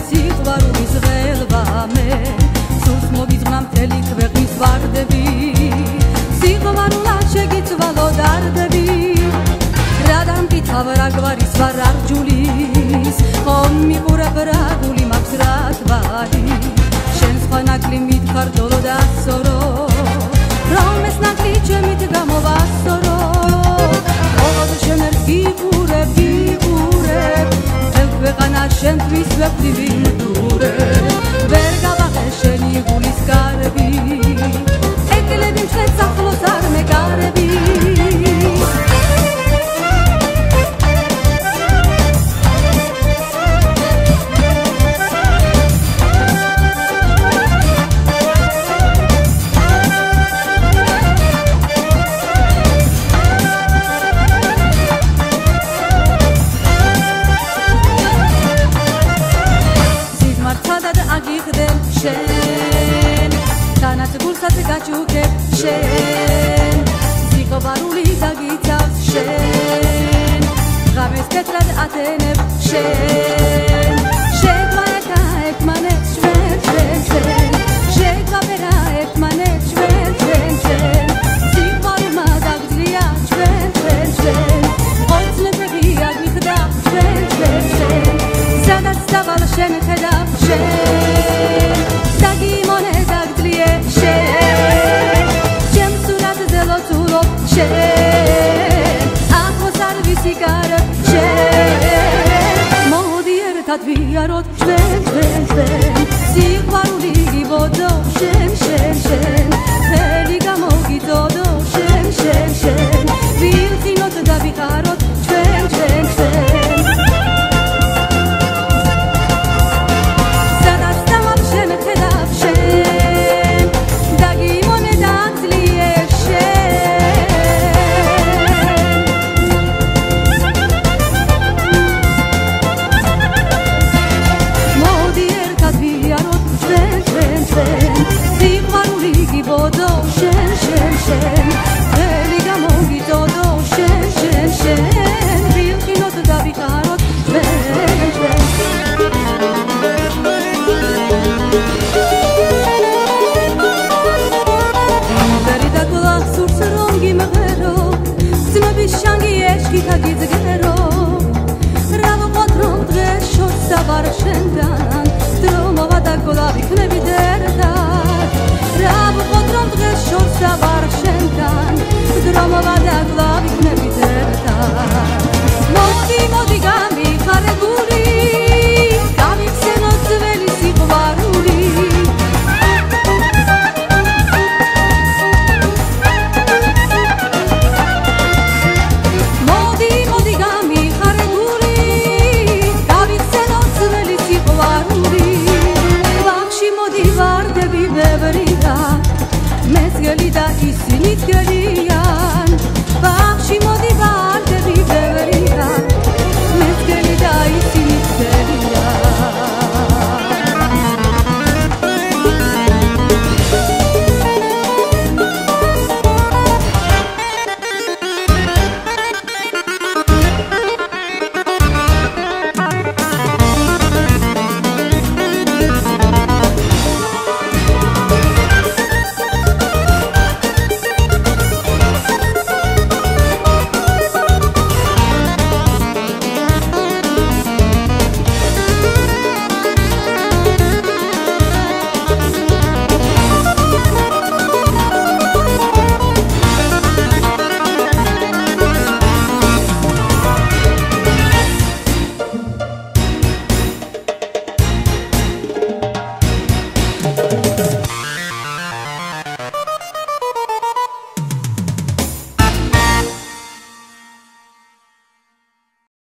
სიყვარულის ღელვა მე სულს მოგიძღნა მთელი ქვეყნის ვარდები სიყვარულად შეგიცვალო დარდები რა დამკითხავ რა გვარის ვარ არჯულის ხომ მიყურებ რა გული მაქვს რა თვალი შენ სხვა ნაკლი მითხარ ჯოლო და სორო რომ ეს ნაკლი ჩემით გამოვასორო ყოველ შენ ერთ გიყურებ ქვეყანა შენთვის ვეფლივი მდურებ ვერ გავახე შენი გულის გარები ეკლები მშვენს ახლოს არ მეგარები შენ თანაც გულსაც გაჩუქებ შენ სიყვარული დაგიცავს შენ ღამეს თეთრად ათენებ შენ შეგვარება ერთმანეთს ჩვენ შეგვაბერა ერთმანეთს ჩვენ სიყვარულმა დაგძლია ჩვენ ოცნებები აგიხდა ჩვენ სადაც დავალ შენ ხედავ შენ ვიაროთ ჩვენ სიყვარული გიბოდო შენ ხელი გამოგიწოდო შენ ვივწინოთ და ვიყაროთ ჩვენ სადაც დავალ შენ ხედავ შენ დაგიმონე დაგძლიე სიყვარული გიბოდო შენ ხელი გამოგიწოდო შენ ვივყინოთ და ვიყაროთ ჩვენ ვერი დაგლა სურს რომ გიმღერო ძმების შანგი ეშკითა გიძგერო რა ვუყოთ რომ დღეს შორსა ვარ შენთან დრო მოვა დაგლა ვიქნები ერთად რა ვუყოთ რომ დღეს შორსა ვარ შენთან დრო მოვა დაგლა ვიქნები ერთად მოდი გამიხარე გული გავიხსენო ძველი სიყვარული მოდი გამიხარე გული გავიხსენო ძველი სიყვარული ვახში მოდი ვარდები ბევრია მესგელი და ისინიც გელი